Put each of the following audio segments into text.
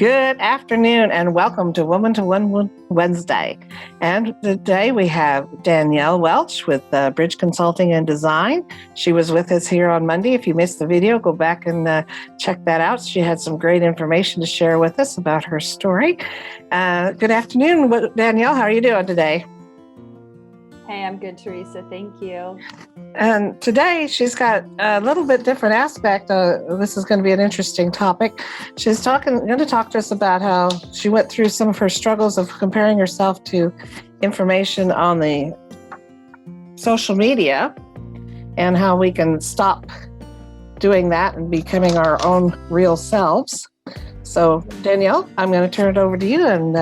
Good afternoon and welcome to Woman to One Wednesday. And today we have Danielle Welch with Bridge Consulting and Design. She was with us here on Monday. If you missed the video, go back and check that out. She had some great information to share with us about her story. Good afternoon, Danielle. How are you doing today? Hey, I'm good, Teresa. Thank you. And today she's got a little bit different aspect. This is going to be an interesting topic. She's going to talk to us about how she went through some of her struggles of comparing herself to information on the social media and how we can stop doing that and becoming our own real selves. So, Danielle, I'm going to turn it over to you and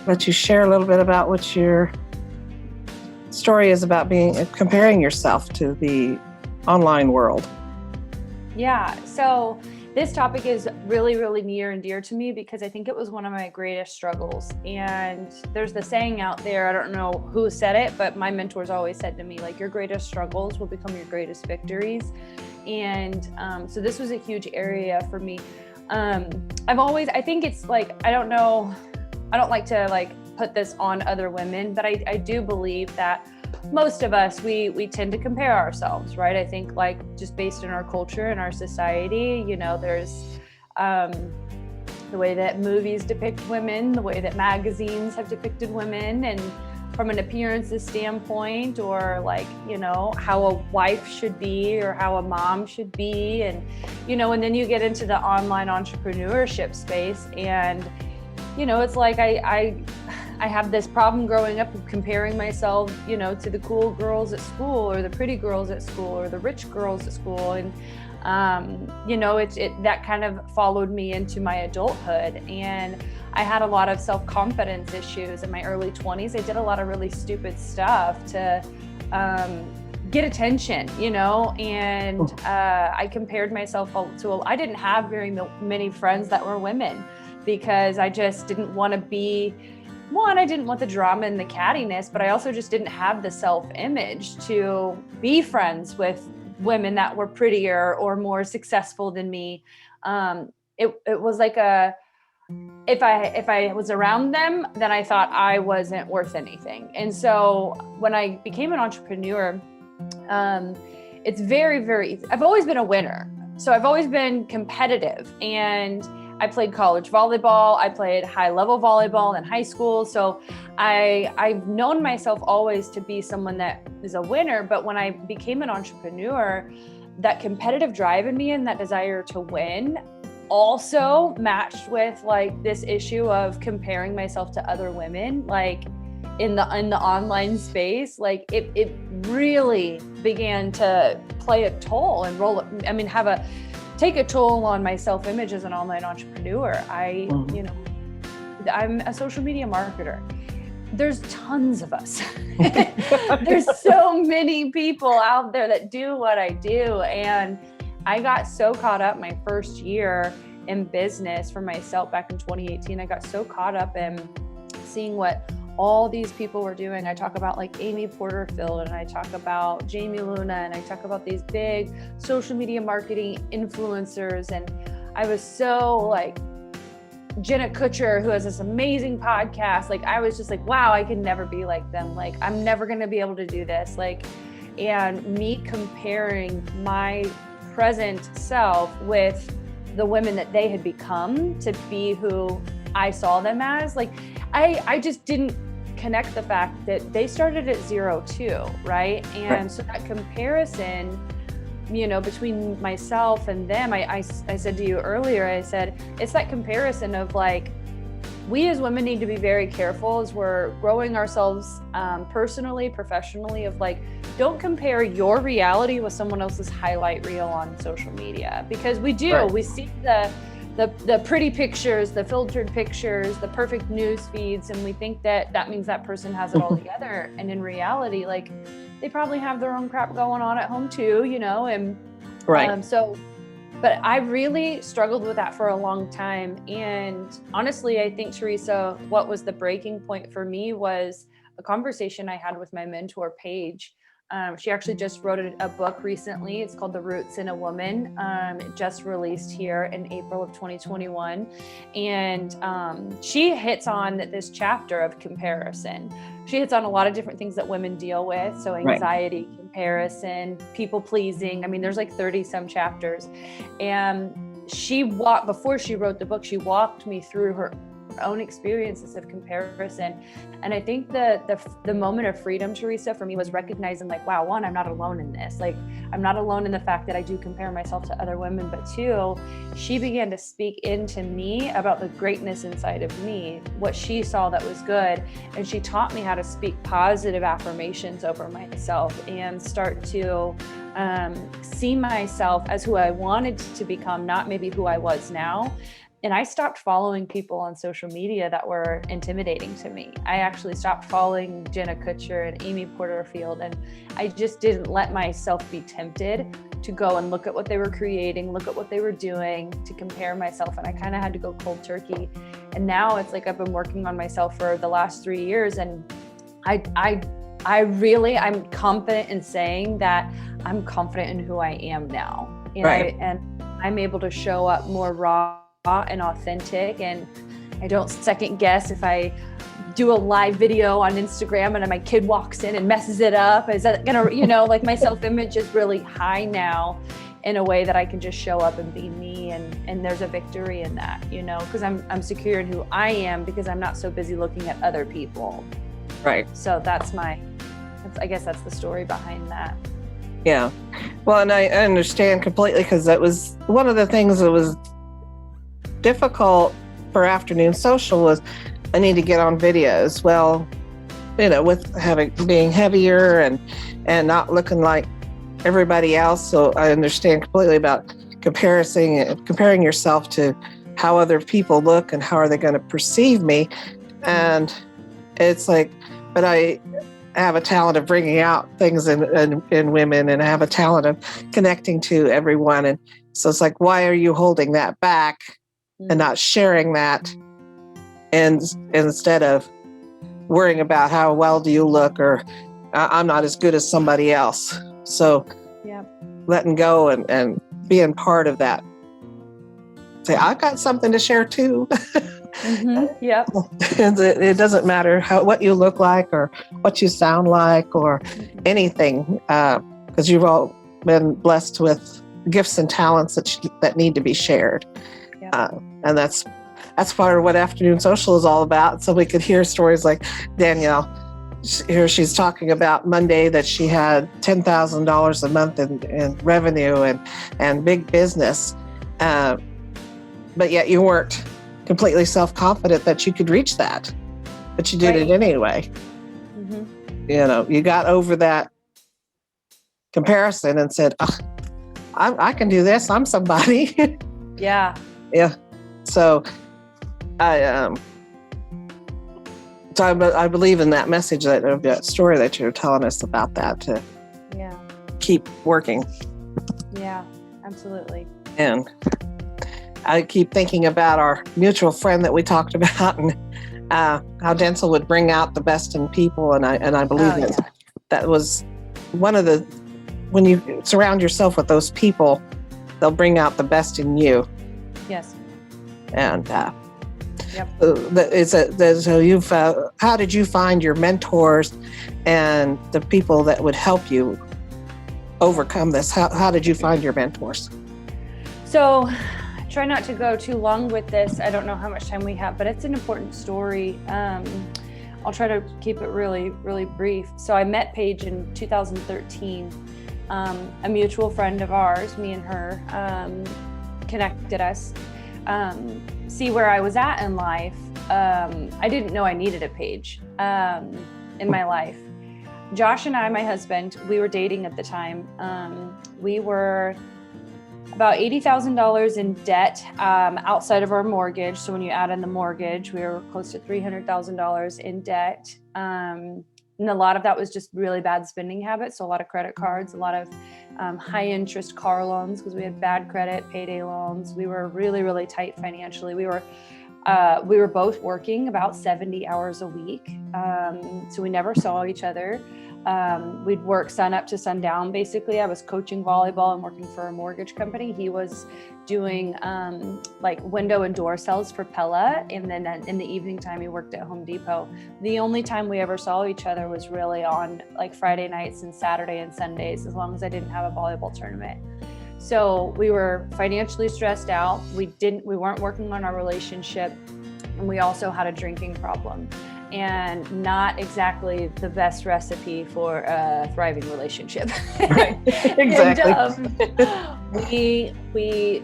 let you share a little bit about what your story is about comparing yourself to the online world. Yeah, so this topic is really, really near and dear to me because I think it was one of my greatest struggles. And there's the saying out there, I don't know who said it, but my mentors always said to me, like, your greatest struggles will become your greatest victories. And so this was a huge area for me. I think it's like, I don't like to put this on other women, but I do believe that most of us, we tend to compare ourselves, right? I think just based on our culture and our society, there's the way that movies depict women, the way that magazines have depicted women, and from an appearances standpoint, or how a wife should be or how a mom should be. And, and then you get into the online entrepreneurship space and it's like I have this problem growing up of comparing myself, to the cool girls at school or the pretty girls at school or the rich girls at school. And, that kind of followed me into my adulthood. And I had a lot of self-confidence issues in my early 20s. I did a lot of really stupid stuff to get attention, and I compared myself I didn't have very many friends that were women, because I just didn't want to be, I didn't want the drama and the cattiness, but I also just didn't have the self-image to be friends with women that were prettier or more successful than me. It was like if I was around them, then I thought I wasn't worth anything. And so when I became an entrepreneur, it's very, very easy. I've always been a winner. So I've always been competitive, and I played college volleyball. I played high-level volleyball in high school. So I've known myself always to be someone that is a winner. But when I became an entrepreneur, that competitive drive in me and that desire to win also matched with this issue of comparing myself to other women, in the online space. It really began to play a toll and take a toll on my self-image as an online entrepreneur. I'm a social media marketer. There's tons of us. There's so many people out there that do what I do. And I got so caught up my first year in business for myself back in 2018. I got so caught up in seeing what all these people were doing. I talk about Amy Porterfield, and I talk about Jamie Luna, and I talk about these big social media marketing influencers. And I was so Jenna Kutcher, who has this amazing podcast. I was just wow, I can never be like them. I'm never going to be able to do this. And me comparing my present self with the women that they had become to be who I saw them as. I just didn't connect the fact that they started at 0 too, right? And so that comparison, between myself and them, I said to you earlier, I said, it's that comparison of we as women need to be very careful as we're growing ourselves personally, professionally, of don't compare your reality with someone else's highlight reel on social media, because we see the pretty pictures, the filtered pictures, the perfect news feeds, and we think that means that person has it all together. And in reality, they probably have their own crap going on at home too, and but I really struggled with that for a long time. And honestly, I think, Teresa, what was the breaking point for me was a conversation I had with my mentor, Paige, She actually just wrote a book recently. It's called The Roots in a Woman. It just released here in April of 2021. And she hits on this chapter of comparison. She hits on a lot of different things that women deal with. So anxiety, comparison, people pleasing. I mean, there's like 30 some chapters. And before she wrote the book, she walked me through her own experiences of comparison. And I think the moment of freedom, Teresa, for me was recognizing like, wow, one, I'm not alone in this. Like, I'm not alone in the fact that I do compare myself to other women, but two, she began to speak into me about the greatness inside of me, what she saw that was good. And she taught me how to speak positive affirmations over myself and start to see myself as who I wanted to become, not maybe who I was now. And I stopped following people on social media that were intimidating to me. I actually stopped following Jenna Kutcher and Amy Porterfield. And I just didn't let myself be tempted to go and look at what they were creating, look at what they were doing, to compare myself. And I kind of had to go cold turkey. And now it's like I've been working on myself for the last 3 years. And I'm confident in saying that I'm confident in who I am now. And I'm able to show up more raw and authentic, and I don't second guess if I do a live video on Instagram and my kid walks in and messes it up. Is that gonna, like my self-image is really high now in a way that I can just show up and be me, and there's a victory in that, because I'm secure in who I am because I'm not so busy looking at other people. Right. So I guess that's the story behind that. Yeah. Well, and I understand completely, because that was one of the things that was difficult for Afternoon Social was I need to get on videos. Well, with being heavier and not looking like everybody else. So I understand completely about comparing yourself to how other people look and how are they going to perceive me. And it's like, but I have a talent of bringing out things in women, and I have a talent of connecting to everyone. And so it's like, why are you holding that back and not sharing that, and instead of worrying about how well do you look, or I'm not as good as somebody else. So letting go and being part of that. Say, I've got something to share too. Mm-hmm. Yep. And it doesn't matter what you look like or what you sound like or anything, because you've all been blessed with gifts and talents that need to be shared. And that's part of what Afternoon Social is all about. So we could hear stories like Danielle. Here she's talking about Monday that she had $10,000 a month in revenue and big business. But yet you weren't completely self-confident that you could reach that. But you did it anyway. Mm-hmm. You got over that comparison and said, I can do this. I'm somebody. Yeah. Yeah. So I believe in that message, that story that you're telling us about, that to keep working. Yeah, absolutely. And I keep thinking about our mutual friend that we talked about, and how Denzel would bring out the best in people. And I believe that was one of the, when you surround yourself with those people, they'll bring out the best in you. Yes. And so how did you find your mentors and the people that would help you overcome this? How did you find your mentors? So try not to go too long with this. I don't know how much time we have, but it's an important story. I'll try to keep it really, really brief. So I met Paige in 2013. A mutual friend of ours, me and her, connected us. See where I was at in life. I didn't know I needed a Paige in my life. Josh and I, my husband, we were dating at the time. We were about $80,000 in debt outside of our mortgage. So when you add in the mortgage, we were close to $300,000 in debt. And a lot of that was just really bad spending habits. So a lot of credit cards, a lot of high interest car loans, because we had bad credit, payday loans. We were really, really tight financially. We were both working about 70 hours a week. So we never saw each other. we'd work sun up to sundown. Basically, I was coaching volleyball and working for a mortgage company. He was doing like window and door cells for Pella. And then in the evening time, he worked at Home Depot. The only time we ever saw each other was really on like Friday nights and Saturday and Sundays, as long as I didn't have a volleyball tournament. So we were financially stressed out. We weren't working on our relationship. And we also had a drinking problem, and not exactly the best recipe for a thriving relationship. Right. Exactly. And,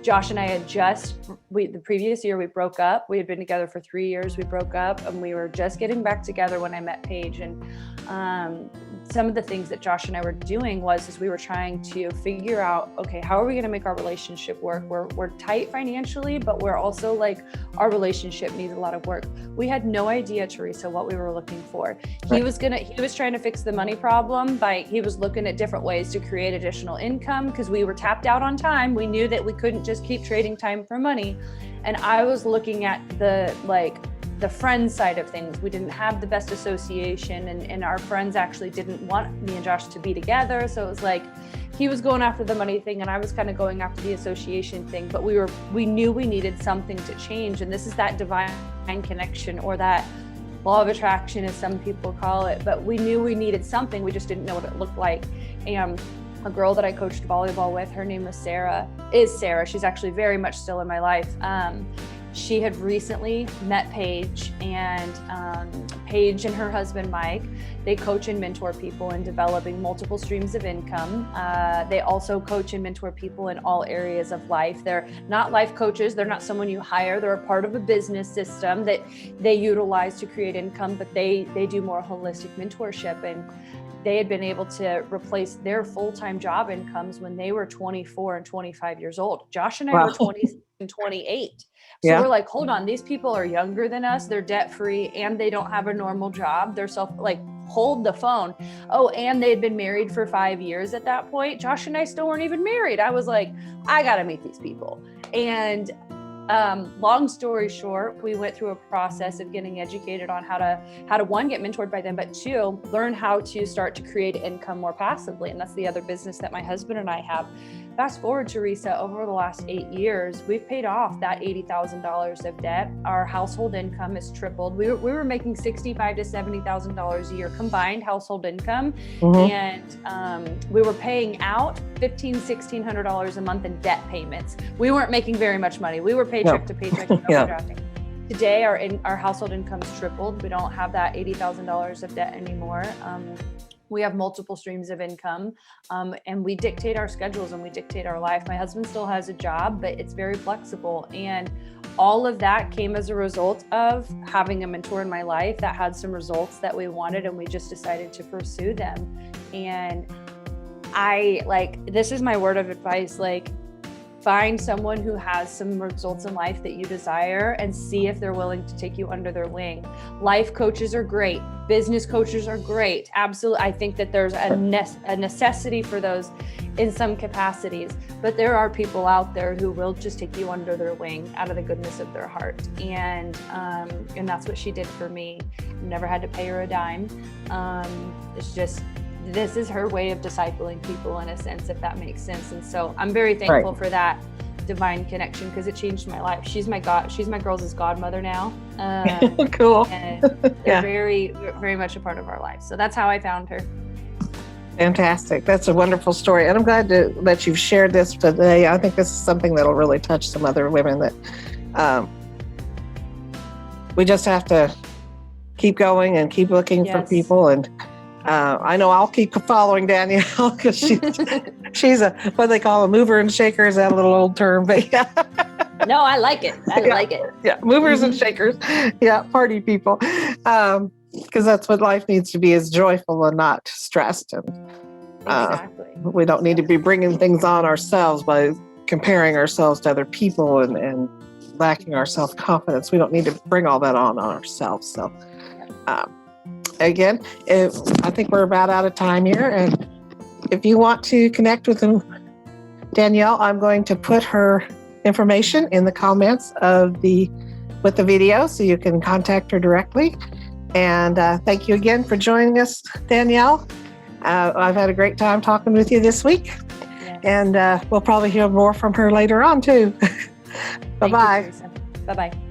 Josh and I had the previous year we broke up. We had been together for 3 years. We broke up, and we were just getting back together when I met Paige. And some of the things that Josh and I were doing was we were trying to figure out, okay, how are we going to make our relationship work? We're tight financially, but we're also like, our relationship needs a lot of work. We had no idea, Teresa, what we were looking for. Right. He was trying to fix the money problem he was looking at different ways to create additional income, because we were tapped out on time. We knew that we couldn't just keep trading time for money. And I was looking at the friend side of things. We didn't have the best association, and our friends actually didn't want me and Josh to be together. So it was like, he was going after the money thing and I was kind of going after the association thing, but we knew we needed something to change. And this is that divine connection, or that law of attraction, as some people call it. But we knew we needed something. We just didn't know what it looked like. And a girl that I coached volleyball with, her name was Sarah. She's actually very much still in my life. She had recently met Paige, and Paige and her husband, Mike, they coach and mentor people in developing multiple streams of income. They also coach and mentor people in all areas of life. They're not life coaches. They're not someone you hire. They're a part of a business system that they utilize to create income, but they do more holistic mentorship. And they had been able to replace their full-time job incomes when they were 24 and 25 years old. Josh and I were 20 and 28. So we're like, hold on, these people are younger than us. They're debt-free and they don't have a normal job. They're hold the phone. Oh, and they'd been married for 5 years at that point. Josh and I still weren't even married. I was like, I got to meet these people. And long story short, we went through a process of getting educated on how to one, get mentored by them, but two, learn how to start to create income more passively. And that's the other business that my husband and I have. Fast forward, Teresa, over the last 8 years, we've paid off that $80,000 of debt. Our household income has tripled. We were making $65,000 to $70,000 a year combined household income. Mm-hmm. And we were paying out $1,500, $1,600 a month in debt payments. We weren't making very much money. We were paycheck to paycheck. Today, our household income's tripled. We don't have that $80,000 of debt anymore. We have multiple streams of income, and we dictate our schedules and we dictate our life. My husband still has a job, but it's very flexible. And all of that came as a result of having a mentor in my life that had some results that we wanted, and we just decided to pursue them. And this is my word of advice, find someone who has some results in life that you desire and see if they're willing to take you under their wing. Life coaches are great. Business coaches are great. Absolutely. I think that there's a necessity for those in some capacities, but there are people out there who will just take you under their wing out of the goodness of their heart. And that's what she did for me. Never had to pay her a dime. This is her way of discipling people, in a sense, if that makes sense. And so I'm very thankful for that divine connection, because it changed my life. She's my girls' godmother now. Cool. And they're very, very much a part of our life. So that's how I found her. Fantastic. That's a wonderful story. And I'm glad that you've shared this today. I think this is something that'll really touch some other women, that we just have to keep going and keep looking for people. And I know I'll keep following Danielle, because she's a, what they call a mover and shaker. Is that a little old term? But yeah. No, I like it. I like it. Yeah, movers and shakers. Yeah, party people. Because that's what life needs to be, is joyful and not stressed. And exactly. We don't need to be bringing things on ourselves by comparing ourselves to other people and lacking our self-confidence. We don't need to bring all that on ourselves. So, again, I think we're about out of time here. And if you want to connect with Danielle, I'm going to put her information in the comments with the video, so you can contact her directly. And thank you again for joining us, Danielle. I've had a great time talking with you this week. Yes. And we'll probably hear more from her later on, too. Bye-bye. Bye-bye.